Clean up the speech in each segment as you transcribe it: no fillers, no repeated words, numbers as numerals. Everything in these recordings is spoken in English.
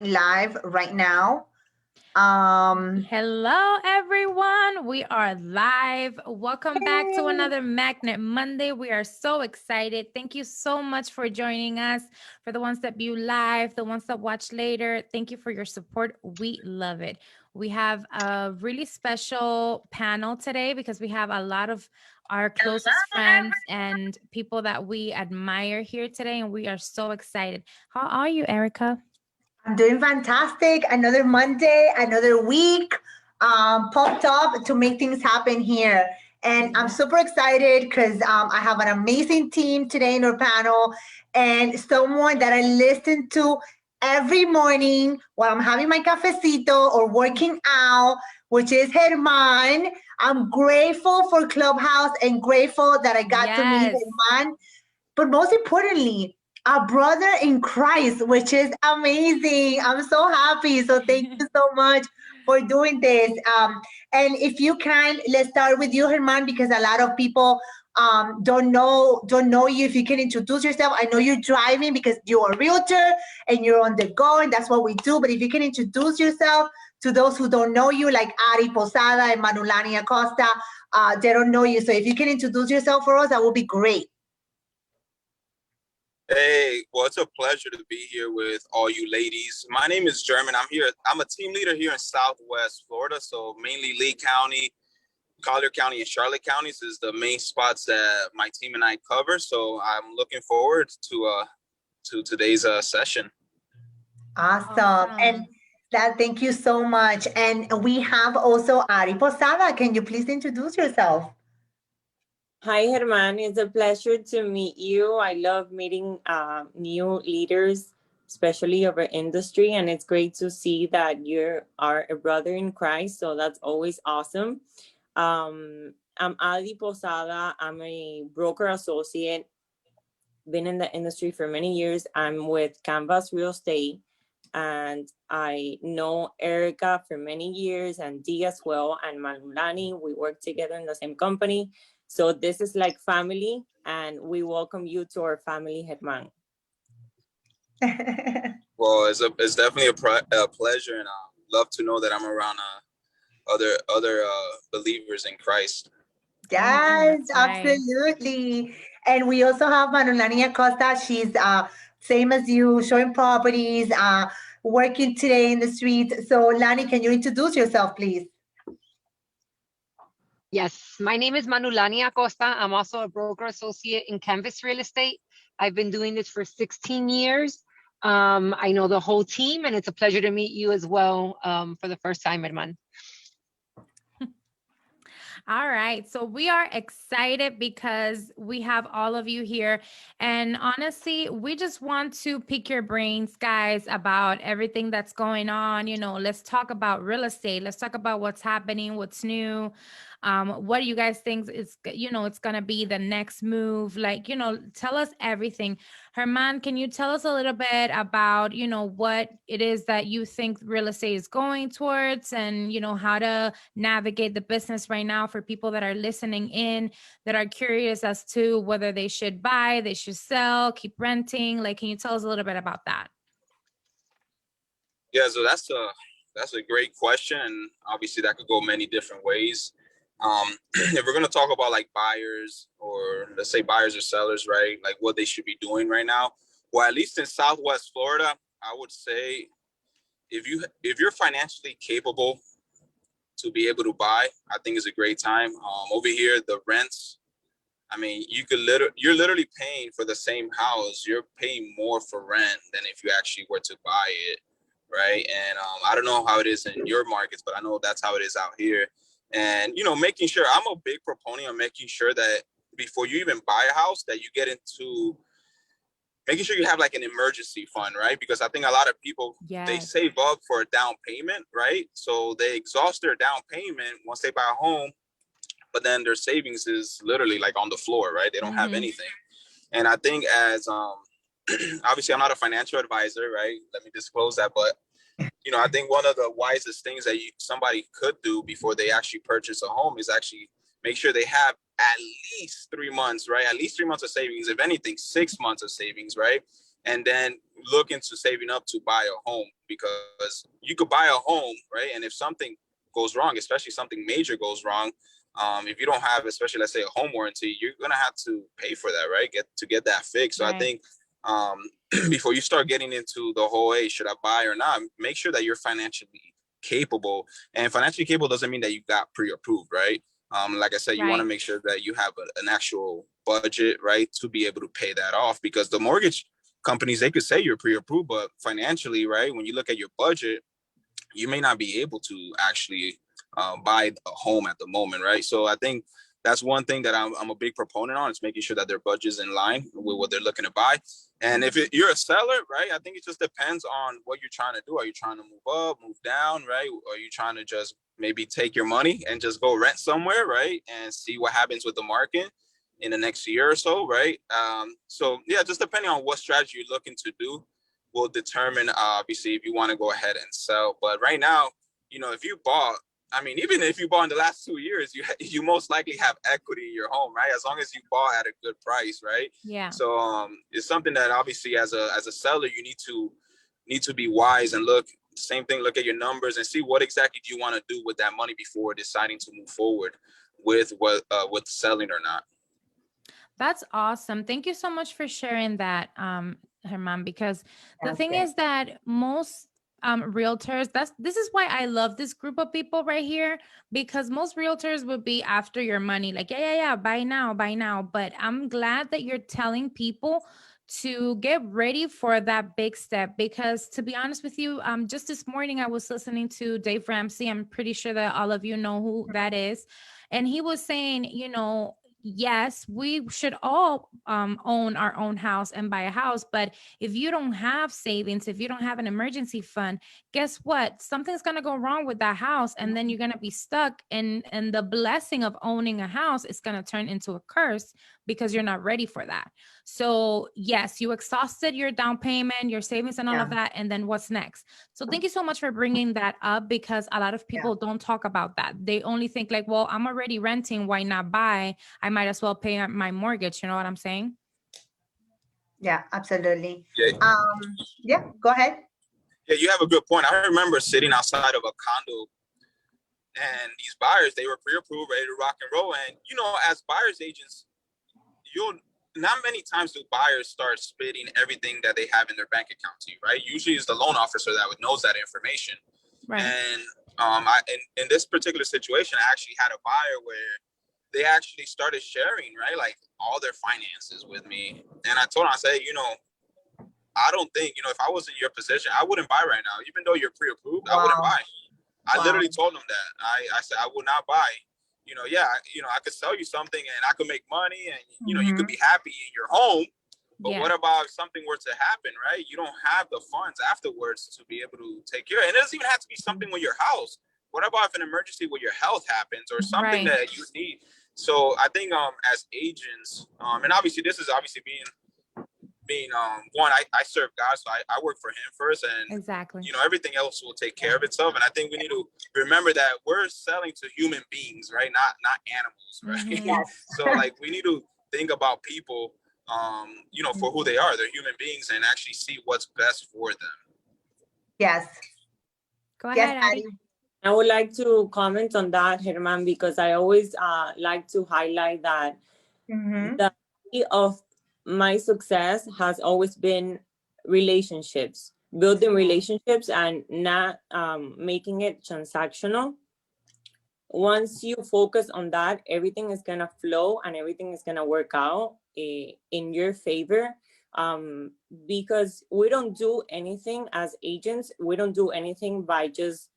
live right now. Hello, everyone. We are live. Welcome back to another Magnet Monday. We are so excited. Thank you so much for joining us. For the ones that view live, the ones that watch later, thank you for your support. We love it. We have a really special panel today because we have a lot of our closest friends and people that we admire here today, and we are so excited. How are you, Erica? I'm doing fantastic. Another Monday, another week popped up to make things happen here. And I'm super excited because I have an amazing team today in our panel and someone that I listen to every morning while I'm having my cafecito or working out, which is Herman. I'm grateful for Clubhouse and grateful that I got to meet Yes. Herman, but most importantly, a brother in Christ, which is amazing. I'm so happy. So thank you so much for doing this. And if you can, let's start with you, Herman, because a lot of people don't know you. If you can introduce yourself, I know you're driving because you're a realtor and you're on the go, and that's what we do. But if you can introduce yourself to those who don't know you, like Ari Posada and Manulani Acosta, they don't know you. So if you can introduce yourself for us, that would be great. Hey, well, it's a pleasure to be here with all you ladies. My name is German. I'm a team leader here in Southwest Florida. So mainly Lee County, Collier County, and Charlotte counties is the main spots that my team and I cover. So I'm looking forward to today's session. Awesome. And that, thank you so much. And we have also Ari Posada. Can you please introduce yourself? Hi, Herman. It's a pleasure to meet you. I love meeting new leaders, especially of our industry. And it's great to see that you are a brother in Christ. So that's always awesome. I'm Adi Posada. I'm a broker associate, been in the industry for many years. I'm with Canvas Real Estate. And I know Erica for many years and Dee as well, and Manulani. We work together in the same company. So this is like family, and we welcome you to our family, Herman. Well, it's definitely a pleasure, and I love to know that I'm around other believers in Christ. Yes, absolutely. And we also have Manolani Acosta. She's same as you, showing properties, working today in the street. So Lani, can you introduce yourself, please? Yes, my name is Manulani Acosta. I'm also a broker associate in Canvas Real Estate. I've been doing this for 16 years. I know the whole team, and it's a pleasure to meet you as well for the first time, Herman. All right. So we are excited because we have all of you here. And honestly, we just want to pick your brains, guys, about everything that's going on. Let's talk about real estate. Let's talk about what's happening, what's new. What do you guys think is, it's going to be the next move? Tell us everything. Herman, can you tell us a little bit about, what it is that you think real estate is going towards and, how to navigate the business right now for people that are listening in, that are curious as to whether they should buy, they should sell, keep renting? Can you tell us a little bit about that? Yeah, so that's a great question, and obviously that could go many different ways. If we're gonna talk about like buyers, or let's say buyers or sellers, right? Like what they should be doing right now. Well, at least in Southwest Florida, I would say if you're financially capable to be able to buy, I think is a great time. Over here, the rents, I mean, you're literally paying for the same house. You're paying more for rent than if you actually were to buy it, right? And I don't know how it is in your markets, but I know that's how it is out here. And making sure, I'm a big proponent of making sure that before you even buy a house, that you get into making sure you have like an emergency fund, right? Because I think a lot of people, they save up for a down payment, right? So they exhaust their down payment once they buy a home, but then their savings is literally like on the floor, right? They don't have anything. And I think as obviously I'm not a financial advisor, right? Let me disclose that, but I think one of the wisest things that somebody could do before they actually purchase a home is actually make sure they have at least 3 months, right? At least 3 months of savings, if anything, 6 months of savings, right? and then look into saving up to buy a home, because you could buy a home, right? And if something goes wrong, especially something major goes wrong, if you don't have, especially let's say a home warranty, you're gonna have to pay for that, right? Get that fixed. So I think before you start getting into the whole, hey, should I buy or not, make sure that you're financially capable. And financially capable doesn't mean that you got pre-approved, right? Like I said, you want to make sure that you have an actual budget, right, to be able to pay that off, because the mortgage companies, they could say you're pre-approved, but financially, right, when you look at your budget, you may not be able to actually buy a home at the moment, right? So I think that's one thing that I'm a big proponent on, is making sure that their budget is in line with what they're looking to buy. And if you're a seller, right, I think it just depends on what you're trying to do. Are you trying to move up, move down, right? Or are you trying to just maybe take your money and just go rent somewhere, right, and see what happens with the market in the next year or so, right? So yeah, just depending on what strategy you're looking to do will determine, obviously, if you want to go ahead and sell. But right now, if you bought, I mean, even if you bought in the last 2 years, you most likely have equity in your home, right? As long as you bought at a good price, right? Yeah. So it's something that obviously as a seller, you need to be wise and look at your numbers and see what exactly do you want to do with that money before deciding to move forward with selling or not. That's awesome. Thank you so much for sharing that, Herman, because the thing is that most realtors, this is why I love this group of people right here, because most realtors would be after your money, like, yeah, buy now. But I'm glad that you're telling people to get ready for that big step, because to be honest with you, just this morning I was listening to Dave Ramsey. I'm pretty sure that all of you know who that is. And he was saying, yes, we should all own our own house and buy a house. But if you don't have savings, if you don't have an emergency fund, guess what? Something's going to go wrong with that house. And then you're going to be stuck. And the blessing of owning a house is going to turn into a curse because you're not ready for that. So yes, you exhausted your down payment, your savings and all of that. And then what's next? So thank you so much for bringing that up, because a lot of people don't talk about that. They only think like, well, I'm already renting. Why not buy? I might as well pay my mortgage. You know what I'm saying? Yeah, absolutely. Yeah, go ahead. Yeah, you have a good point. I remember sitting outside of a condo, and these buyers, they were pre-approved, ready to rock and roll. And, as buyer's agents, not many times do buyers start spitting everything that they have in their bank account to you, right? Usually it's the loan officer that knows that information. Right. And in this particular situation, I actually had a buyer where they actually started sharing, right, like all their finances with me. And I told them, I said, I don't think, if I was in your position, I wouldn't buy right now. Even though you're pre-approved, I wouldn't buy. I literally told them that. I said, I would not buy. I could sell you something and I could make money, and, you could be happy in your home. But what about if something were to happen, right? You don't have the funds afterwards to be able to take care of it. And it doesn't even have to be something with your house. What about if an emergency with your health happens, or something that you need? So I think as agents, and obviously this is obviously being one, I serve God, so I work for him first, and exactly, everything else will take care of itself. And I think we need to remember that we're selling to human beings, right? Not animals, right? Mm-hmm. So like we need to think about people, for who they are. They're human beings, and actually see what's best for them. Yes. Go ahead, Addie. I would like to comment on that, Herman, because I always like to highlight that the key of my success has always been relationships, building relationships, and not making it transactional. Once you focus on that, everything is going to flow and everything is going to work out in your favor. Because we don't do anything as agents. We don't do anything by just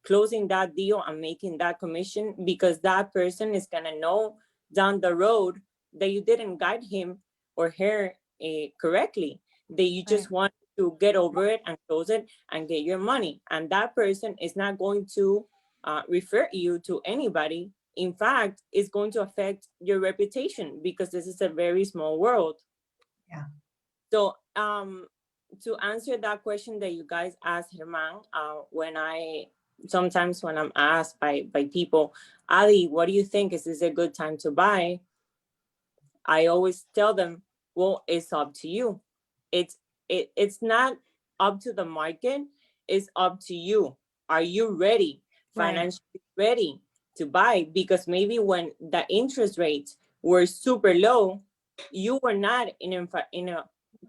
closing that deal and making that commission, because that person is going to know down the road that you didn't guide him or her correctly, that you just want to get over it and close it and get your money. And that person is not going to refer you to anybody. In fact, it's going to affect your reputation, because this is a very small world. Yeah. So to answer that question that you guys asked, Herman, sometimes when I'm asked by people, Ali, what do you think? Is this a good time to buy? I always tell them, well, it's up to you. It's it's not up to the market, it's up to you. Are you ready, financially ready to buy? Because maybe when the interest rates were super low, you were not in a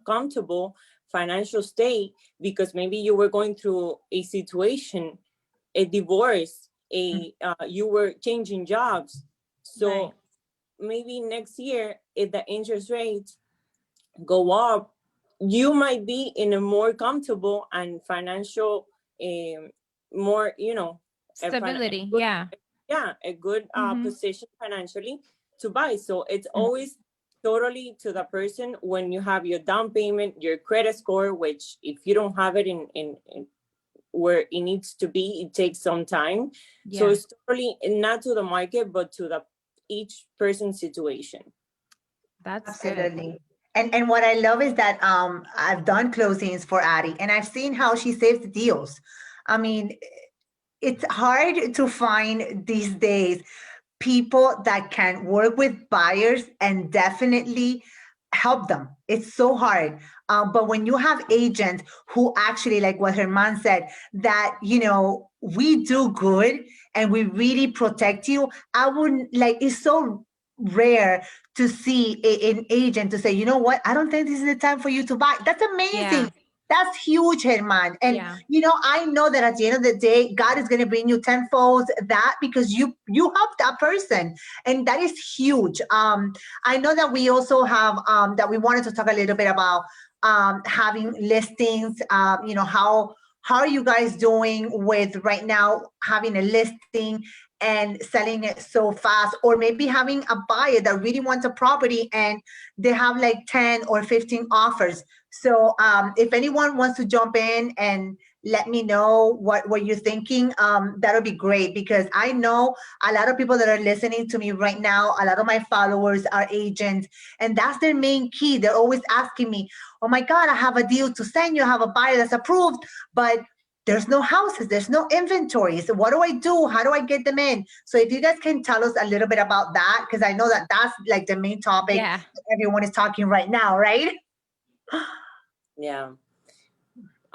comfortable financial state, because maybe you were going through a situation, a divorce, you were changing jobs. So maybe next year, if the interest rates go up, you might be in a more comfortable and financial, more, Stability. a good position financially to buy. So it's always totally to the person. When you have your down payment, your credit score, which if you don't have it in where it needs to be, it takes some time. So it's totally not to the market, but to the each person's situation. That's Absolutely. good. And what I love is that I've done closings for Addie, and I've seen how she saves the deals. I mean, it's hard to find these days people that can work with buyers and definitely help them. It's so hard. But when you have agents who actually, like what Herman said, that, we do good and we really protect you, I wouldn't like, it's so rare to see an agent to say, you know what, I don't think this is the time for you to buy. That's amazing. That's huge, Herman. And I know that at the end of the day, God is going to bring you tenfold that, because you helped that person, and that is huge. I know that we also have that we wanted to talk a little bit about having listings. How are you guys doing with right now having a listing and selling it so fast, or maybe having a buyer that really wants a property and they have like 10 or 15 offers? So if anyone wants to jump in and let me know what you're thinking, that'll be great, because I know a lot of people that are listening to me right now, a lot of my followers are agents, and that's their main key. They're always asking me, oh my God, I have a deal to send you, I have a buyer that's approved, but there's no houses, there's no inventory. So what do I do? How do I get them in? So if you guys can tell us a little bit about that, because I know that that's like the main topic everyone is talking right now, right? Yeah.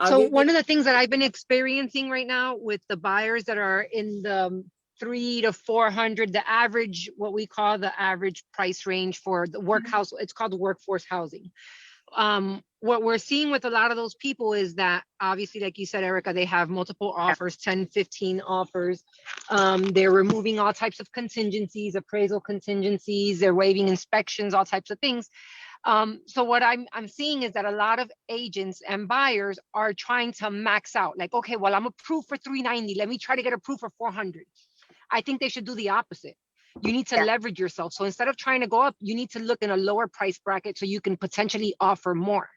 So one of the things that I've been experiencing right now with the buyers that are in the 300 to 400, the average, what we call the average price range for the workhouse, it's called the workforce housing. What we're seeing with a lot of those people is that obviously, like you said, Erica, they have multiple offers, 10, 15 offers. They're removing all types of contingencies, appraisal contingencies, they're waiving inspections, all types of things. So what I'm seeing is that a lot of agents and buyers are trying to max out. Like, okay, well, I'm approved for 390. Let me try to get approved for 400. I think they should do the opposite. You need to leverage yourself. So instead of trying to go up, you need to look in a lower price bracket so you can potentially offer more.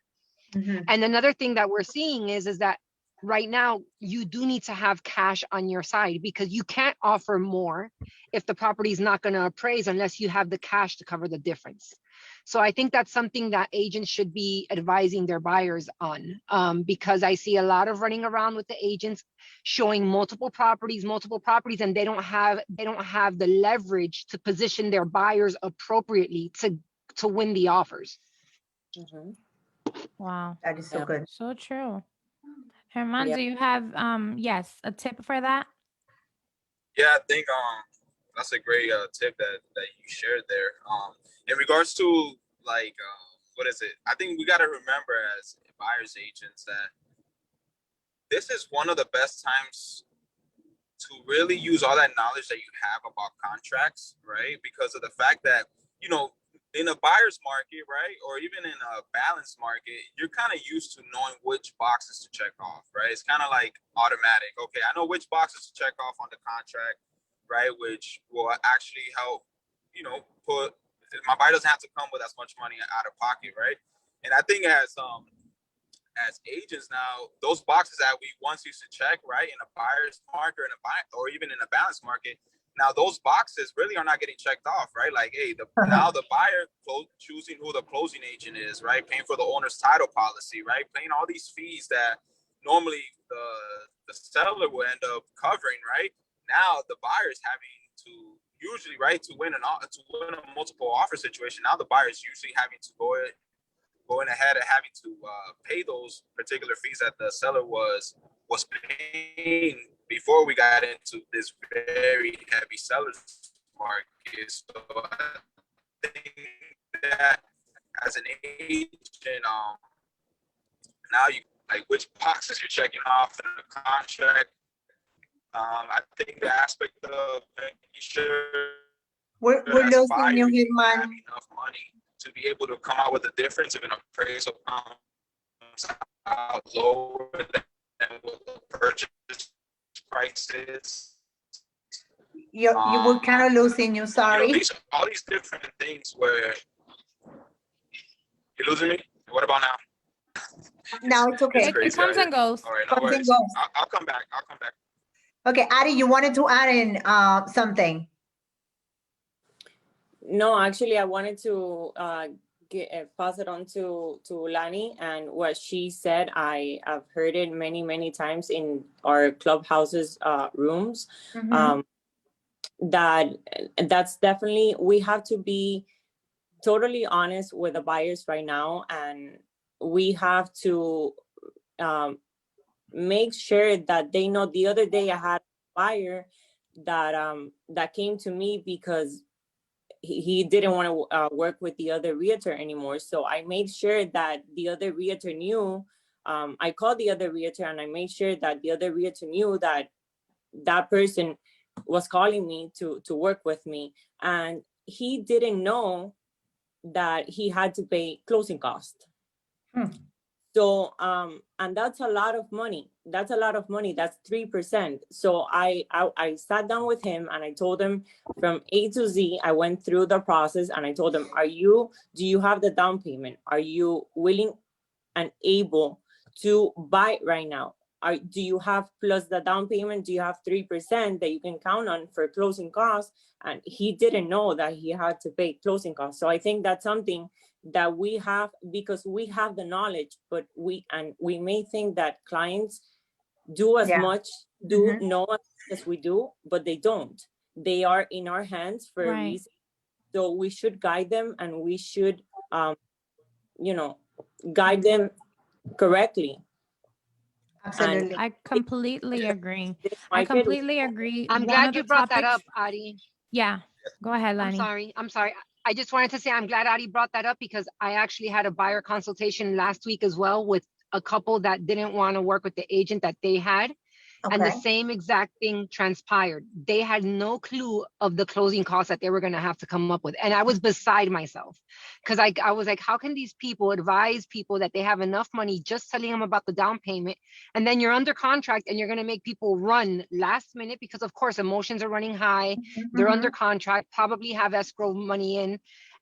And another thing that we're seeing is that right now you do need to have cash on your side, because you can't offer more if the property is not going to appraise unless you have the cash to cover the difference. So I think that's something that agents should be advising their buyers on, because I see a lot of running around with the agents showing multiple properties, and they don't have the leverage to position their buyers appropriately to win the offers. Wow. That is so good. So true. Herman, do you have a tip for that? Yeah, I think that's a great tip that you shared there. In regards to like what is it? I think we got to remember as buyers agents that this is one of the best times to really use all that knowledge that you have about contracts, right? Because of the fact that, in a buyer's market, right, or even in a balanced market, you're kind of used to knowing which boxes to check off, right? It's kind of like automatic. Okay, I know which boxes to check off on the contract, right, which will actually help, put my buyer doesn't have to come with as much money out of pocket, right? And I think as agents now, those boxes that we once used to check, right, in a buyer's market or even in a balanced market, now those boxes really are not getting checked off, right? Like, hey, now the buyer choosing who the closing agent is, right? Paying for the owner's title policy, right? Paying all these fees that normally the seller will end up covering, right? Now the buyer is having to usually, right, to win a multiple offer situation. Now the buyer is usually having to go going ahead and having to pay those particular fees that the seller was paying before we got into this very heavy seller's market. So I think that as an agent, now you like which boxes you're checking off in the contract. I think the aspect of making sure we're losing you, have German. enough money to be able to come out with a difference if an appraisal comes out lower than what the purchase price is. You were kind of losing you. Sorry. You know, all these different things where you're losing me. What about now? No, it's okay. It comes and goes. All right, no Comes and worries. goes. I'll come back. I'll come back. Okay, Ari, you wanted to add in something. No, actually, I wanted to pass it on to Lani, and what she said, I've heard it many times in our clubhouses rooms. Mhm. That's definitely, we have to be totally honest with the buyers right now, and we have to make sure that they know. The other day I had a buyer that came to me because he didn't want to work with the other realtor anymore. So I made sure that the other realtor knew. I called the other realtor and I made sure that the other realtor knew that that person was calling me to work with me, and he didn't know that he had to pay closing costs. So, and that's a lot of money. That's a lot of money. That's 3%. So I sat down with him and I told him from A to Z, I went through the process and I told him, do you have the down payment? Are you willing and able to buy right now? Do you have plus the down payment? Do you have 3% that you can count on for closing costs? And he didn't know that he had to pay closing costs. So I think that's something that we have, because we have the knowledge, but we may think that clients do as much, know as we do, but they don't. They are in our hands for a reason. So we should guide them, and we should, guide them correctly. Absolutely. I completely agree. I completely agree. I'm glad you brought that up, Adi. Yeah, go ahead, Lani. I'm sorry. I just wanted to say I'm glad Adi brought that up, because I actually had a buyer consultation last week as well with a couple that didn't want to work with the agent that they had. Okay. And the same exact thing transpired. They had no clue of the closing costs that they were going to have to come up with. And I was beside myself, because I was like, how can these people advise people that they have enough money just telling them about the down payment? And then you're under contract and you're going to make people run last minute, because of course, emotions are running high. They're under contract, probably have escrow money in.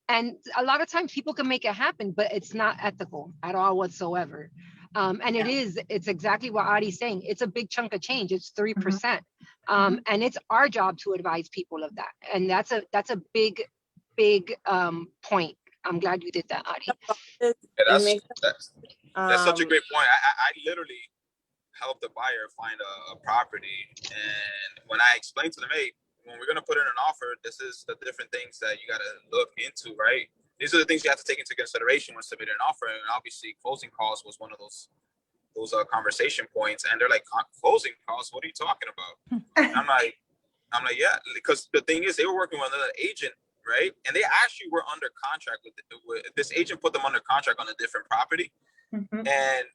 And a lot of times people can make it happen, but it's not ethical at all whatsoever. And it's exactly what Adi's saying. It's a big chunk of change. It's 3%. And it's our job to advise people of that. And that's a big point. I'm glad you did that, Adi. Yeah, that's such a great point. I literally helped the buyer find a property. And when I explained to them, hey, when we're going to put in an offer, this is the different things that you got to look into, right? These are the things you have to take into consideration when submitting an offer. And obviously closing costs was one of those conversation points. And they're like, closing costs? What are you talking about? I'm like, yeah, because the thing is, they were working with another agent, right? And they actually were under contract with this agent, put them under contract on a different property. And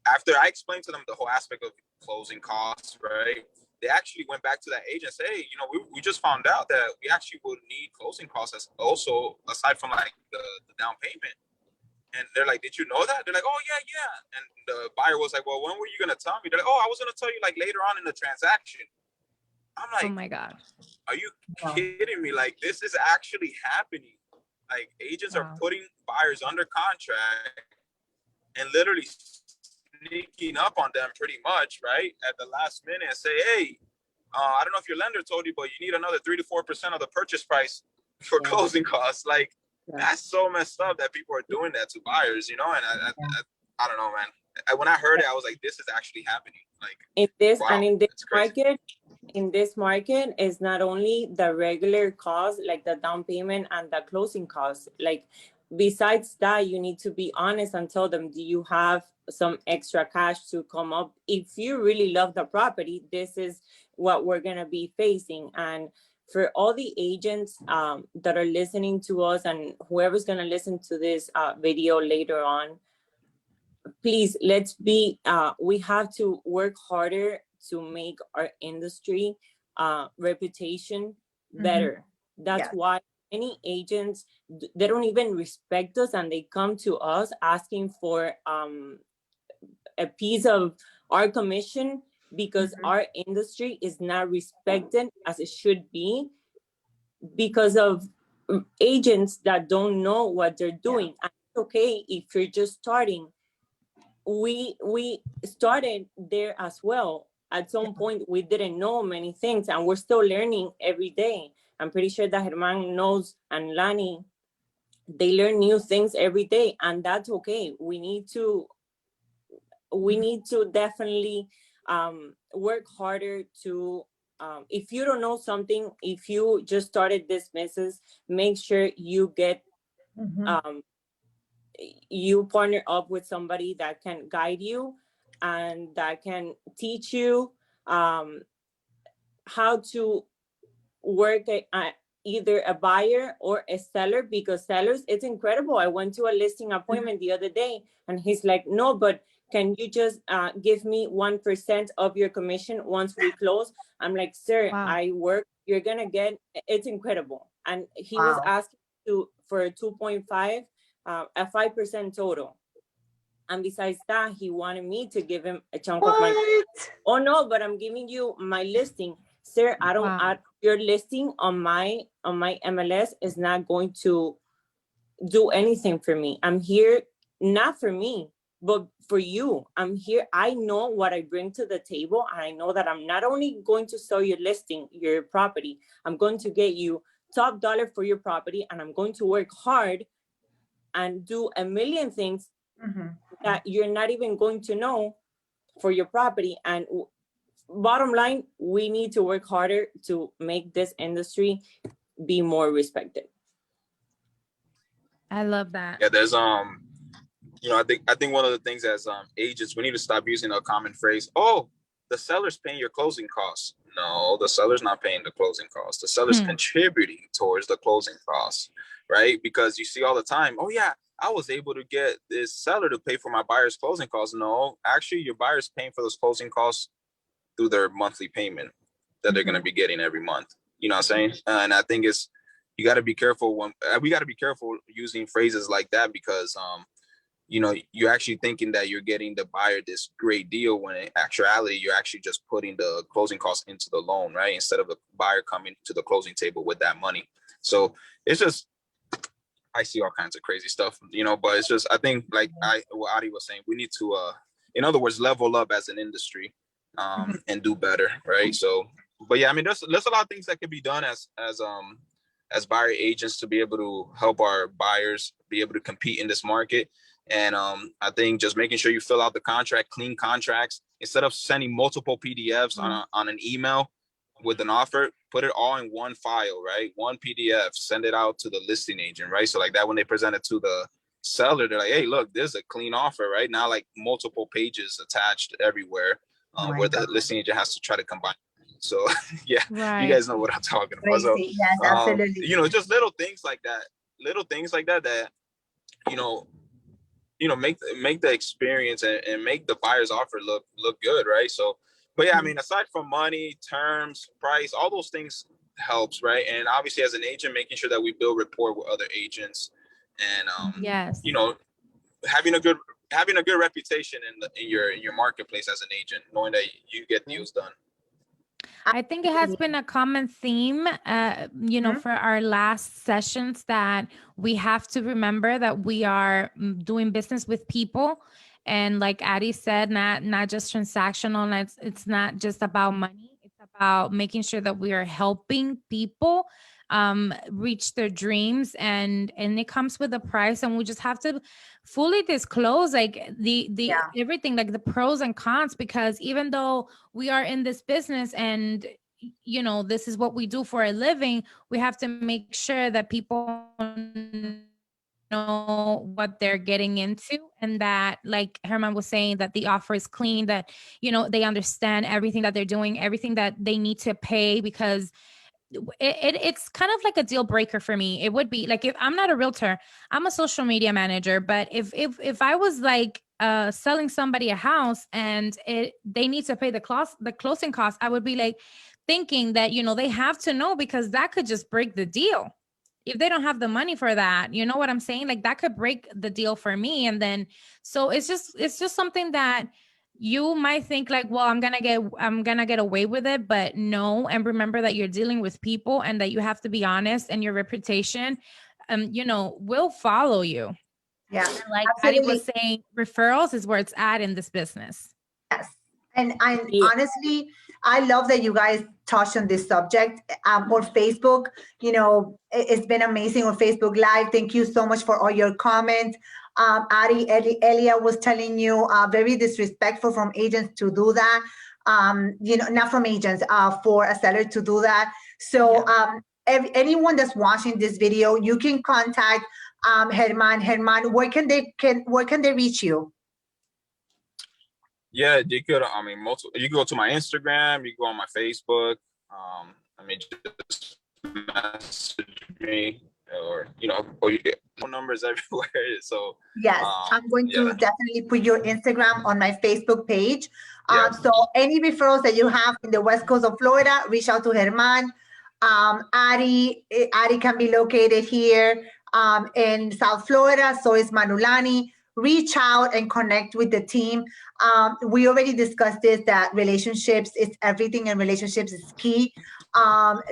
after I explained to them the whole aspect of closing costs, right? They actually went back to that agent and said, hey, we just found out that we actually would need closing costs as also, aside from like the down payment. And they're like, did you know that? They're like, oh, yeah. And the buyer was like, well, when were you going to tell me? They're like, oh, I was going to tell you like later on in the transaction. I'm like, oh my God. Are you kidding me? Like, this is actually happening. Like, agents are putting buyers under contract and literally sneaking up on them pretty much, right, at the last minute and say, hey, I don't know if your lender told you, but you need another 3 to 4% of the purchase price for closing costs. Like, that's so messed up that people are doing that to buyers, And I don't know, man. When I heard it, I was like, this is actually happening. Like, in this market is not only the regular cost, like the down payment and the closing costs. Like, besides that, you need to be honest and tell them, do you have some extra cash to come up? If you really love the property, this is what we're going to be facing. And for all the agents that are listening to us, and whoever's going to listen to this video later on, please, let's be, we have to work harder to make our industry reputation better. That's why many agents, they don't even respect us, and they come to us asking for a piece of our commission, because our industry is not respected as it should be, because of agents that don't know what they're doing. And it's okay if you're just starting. We started there as well. At some point, we didn't know many things, and we're still learning every day. I'm pretty sure that Germán knows, and Lani, they learn new things every day, and that's okay. We need to definitely work harder to, if you don't know something, if you just started this business, make sure you get you partner up with somebody that can guide you and that can teach you how to work either a buyer or a seller, because sellers, it's incredible. I went to a listing appointment the other day, and he's like, no, but can you just give me 1% of your commission once we close? I'm like, sir, I work, you're gonna get, it's incredible. And he was asking for a 2.5, a 5% total. And besides that, he wanted me to give him a chunk of my, oh no, but I'm giving you my listing. Sir, I don't add your listing on my MLS is not going to do anything for me. I'm here not for me, but for you. I'm here. I know what I bring to the table, and I know that I'm not only going to sell your listing, your property, I'm going to get you top dollar for your property, and I'm going to work hard and do a million things that you're not even going to know for your property. And bottom line, we need to work harder to make this industry be more respected. I love that. Yeah, there's you know, I think one of the things as agents, we need to stop using a common phrase, oh, the seller's paying your closing costs. No, the seller's not paying the closing costs. The seller's contributing towards the closing costs, right? Because you see all the time, oh yeah, I was able to get this seller to pay for my buyer's closing costs. No, actually your buyer's paying for those closing costs through their monthly payment that they're going to be getting every month. You know what I'm saying? And I think you got to be careful when we got to be careful using phrases like that, because you know, you're actually thinking that you're getting the buyer this great deal, when in actuality, you're actually just putting the closing costs into the loan, right? Instead of the buyer coming to the closing table with that money. So it's just, I see all kinds of crazy stuff, you know, but it's just, I think like what Adi was saying, we need to, in other words, level up as an industry and do better, right? So, but yeah, I mean, there's a lot of things that can be done as buyer agents to be able to help our buyers be able to compete in this market. And I think just making sure you fill out the contract, clean contracts, instead of sending multiple PDFs on an email with an offer, put it all in one file, right? One PDF, send it out to the listing agent, right? So like that, when they present it to the seller, they're like, hey, look, there's a clean offer, right? Now, like multiple pages attached everywhere where the listing agent has to try to combine. So yeah, you guys know what I'm talking about. So, yes, absolutely. you know, just little things like that that, you know, make the experience and make the buyer's offer look good, right? So, but yeah, I mean, aside from money, terms, price, all those things helps, right? And obviously, as an agent, making sure that we build rapport with other agents, and you know, having a good reputation in your marketplace as an agent, knowing that you get deals done. I think it has been a common theme, you know, for our last sessions, that we have to remember that we are doing business with people. And like Addie said, not just transactional. It's not just about money. It's about making sure that we are helping people reach their dreams, and it comes with a price, and we just have to fully disclose like the everything, like the pros and cons, because even though we are in this business and you know this is what we do for a living, we have to make sure that people know what they're getting into, and that, like Herman was saying, that the offer is clean, that, you know, they understand everything that they're doing, everything that they need to pay, because it's kind of like a deal breaker for me. It would be like, if I'm not a realtor, I'm a social media manager, but if I was like selling somebody a house and they need to pay the closing costs, I would be like thinking that, you know, they have to know, because that could just break the deal if they don't have the money for that. You know what I'm saying? Like, that could break the deal for me. And then, so it's just something that you might think like, well, I'm gonna get away with it, but no. And remember that you're dealing with people, and that you have to be honest, and your reputation, you know, will follow you. Yeah, And like Addie absolutely. was saying, referrals is where it's at in this business. Yes. And Yeah. honestly, I love that you guys touched on this subject or Facebook. You know, it's been amazing on Facebook Live. Thank you so much for all your comments. Elia was telling you very disrespectful from agents to do that. You know, not from agents, for a seller to do that. So anyone that's watching this video, you can contact Herman. Herman, where can they reach you? Yeah, you could. I mean, you can go to my Instagram. You can go on my Facebook. I mean, just message me, or or you get phone numbers everywhere. So Yes, I'm going to definitely put your Instagram on my Facebook page. So any referrals that you have in the West Coast of Florida, reach out to Herman. Ari can be located here in South Florida. So is Manulani. Reach out and connect with the team. We already discussed this, that relationships is everything, and relationships is key.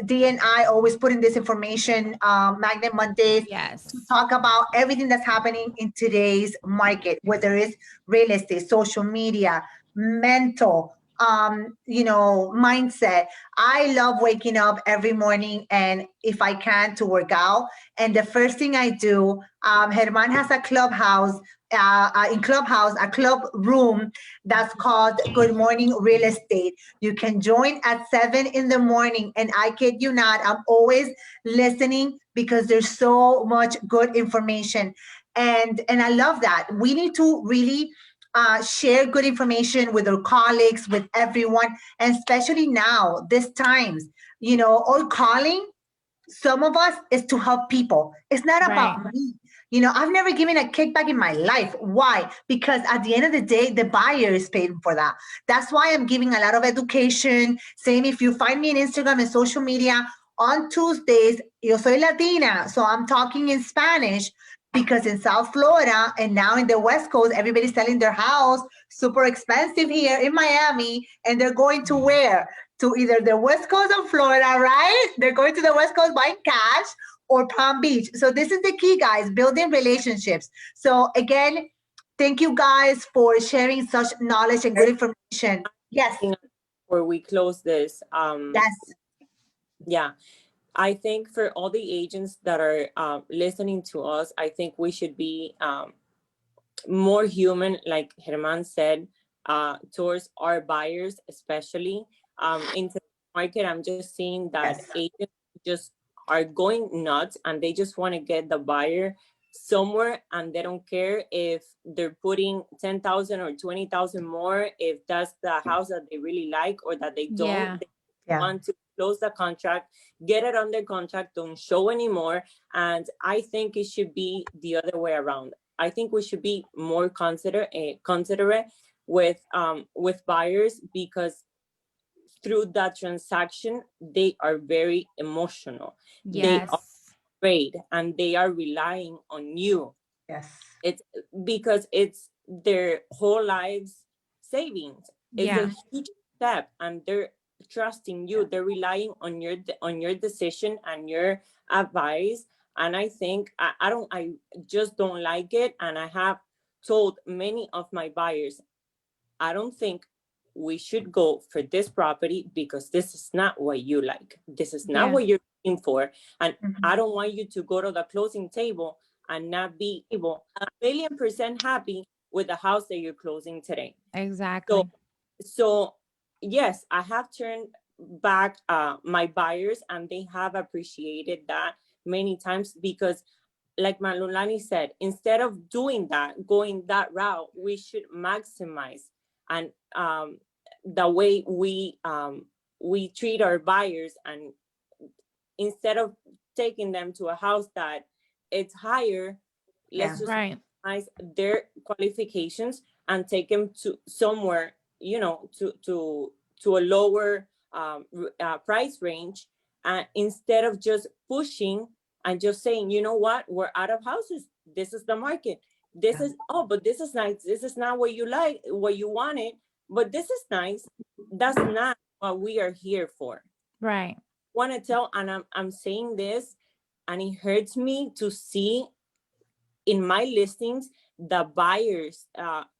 D and I always put in this information, Magnet Mondays, to talk about everything that's happening in today's market, whether it's real estate, social media, mental, mindset. I love waking up every morning, and if I can, to work out. And the first thing I do, Herman has a clubhouse, in Clubhouse, a club room that's called Good Morning Real Estate. You can join at 7 in the morning, and I kid you not, I'm always listening, because there's so much good information, and I love that. We need to really share good information with our colleagues, with everyone, and especially now, these times, all calling, some of us, is to help people. It's not about me. I've never given a kickback in my life. Why? Because at the end of the day, the buyer is paying for that. That's why I'm giving a lot of education, saying, if you find me on Instagram and social media, on Tuesdays, yo soy Latina, so I'm talking in Spanish, because in South Florida and now in the West Coast, everybody's selling their house super expensive here in Miami, and they're going to where? To either the West Coast of Florida, right? They're going to the West Coast buying cash, or Palm Beach. So this is the key, guys, building relationships. So again, thank you guys for sharing such knowledge and good information. Yes. Before we close this, yes. Yeah, I think for all the agents that are listening to us, I think we should be more human, like Herman said, towards our buyers, especially into the market. I'm just seeing that agents just are going nuts, and they just want to get the buyer somewhere, and they don't care if they're putting 10,000 or 20,000 more, if that's the house that they really like or that they don't. They want to close the contract, get it under contract, don't show anymore. And I think it should be the other way around. I think we should be more considerate with buyers, because through that transaction, they are very emotional. They are afraid, and they are relying on you. Yes. It's because it's their whole lives savings. It's a huge step, and they're trusting you. They're relying on your decision and your advice. And I think I just don't like it. And I have told many of my buyers, I don't think we should go for this property, because this is not what you like. This is not what you're looking for. And I don't want you to go to the closing table and not be able 1,000,000% happy with the house that you're closing today. Exactly. So yes, I have turned back my buyers, and they have appreciated that many times, because like Malulani said, instead of doing that, going that route, we should maximize and the way we treat our buyers, and instead of taking them to a house that it's higher, let's just Right. maximize their qualifications and take them to somewhere, you know, to a lower price range, instead of just pushing and just saying, you know what, we're out of houses, this is the market, this is, oh, but this is nice, this is not what you like, what you wanted, but this is nice. That's not what we are here for. Right. Want to tell, and I'm saying this, and it hurts me to see in my listings the buyers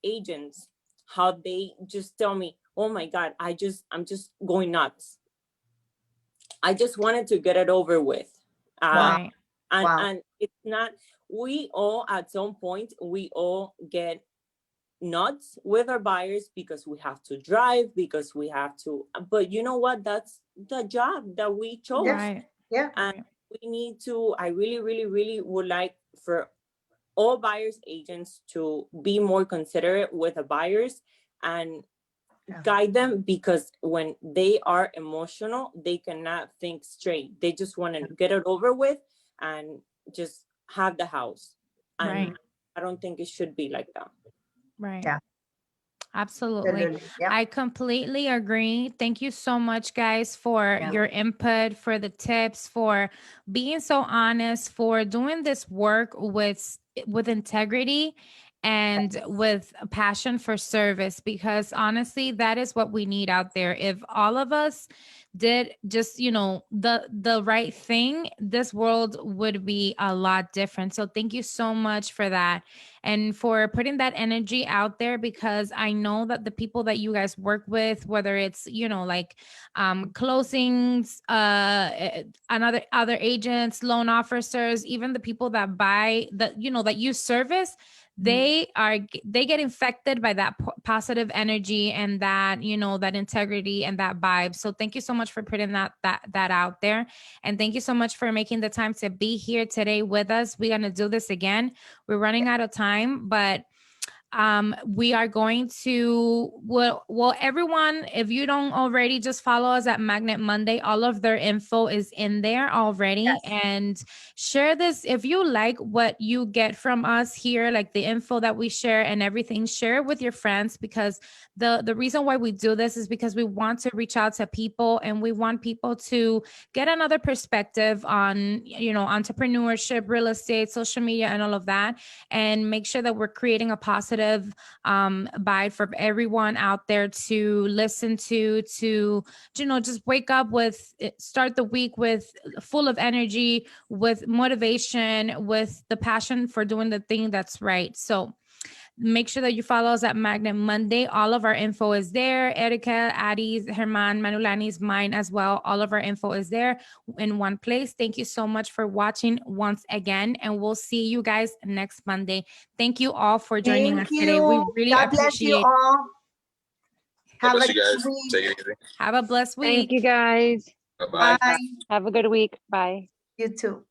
agents, how they just tell me, oh my god, I'm just going nuts, I just wanted to get it over with. Right. And it's not, we all at some point we all get nuts with our buyers because we have to drive, because we have to, but you know what, that's the job that we chose. Right. Yeah. And we need to, I really, really, really would like for all buyers agents to be more considerate with the buyers and guide them, because when they are emotional, they cannot think straight. They just want to get it over with and just have the house. And Right. I don't think it should be like that. Right. Yeah. Absolutely. Yeah. I completely agree. Thank you so much, guys, for your input, for the tips, for being so honest, for doing this work with integrity and with a passion for service, because honestly, that is what we need out there. If all of us did just, the right thing, this world would be a lot different. So thank you so much for that and for putting that energy out there, because I know that the people that you guys work with, whether it's, closings, other agents, loan officers, even the people that buy that, that you service, they get infected by that positive energy and that, that integrity and that vibe. So thank you so much for putting that out there. And thank you so much for making the time to be here today with us. We're going to do this again. We're running out of time, but we are going to, well, everyone, if you don't already, just follow us at Magnet Monday. All of their info is in there already. And share this. If you like what you get from us here, like the info that we share and everything, share it with your friends, because the reason why we do this is because we want to reach out to people and we want people to get another perspective on, entrepreneurship, real estate, social media, and all of that, and make sure that we're creating a positive vibe for everyone out there to listen to just wake up with, start the week with full of energy, with motivation, with the passion for doing the thing that's right. So make sure that you follow us at Magnet Monday. All of our info is there. Erica, Addie's, Herman, Manulani's, mine as well. All of our info is there in one place. Thank you so much for watching once again, and we'll see you guys next Monday. Thank you all for joining us today. We really God bless you all. God bless you guys. Take it easy. Have a blessed week. Thank you, guys. Bye-bye. Bye. Have a good week. Bye. You too.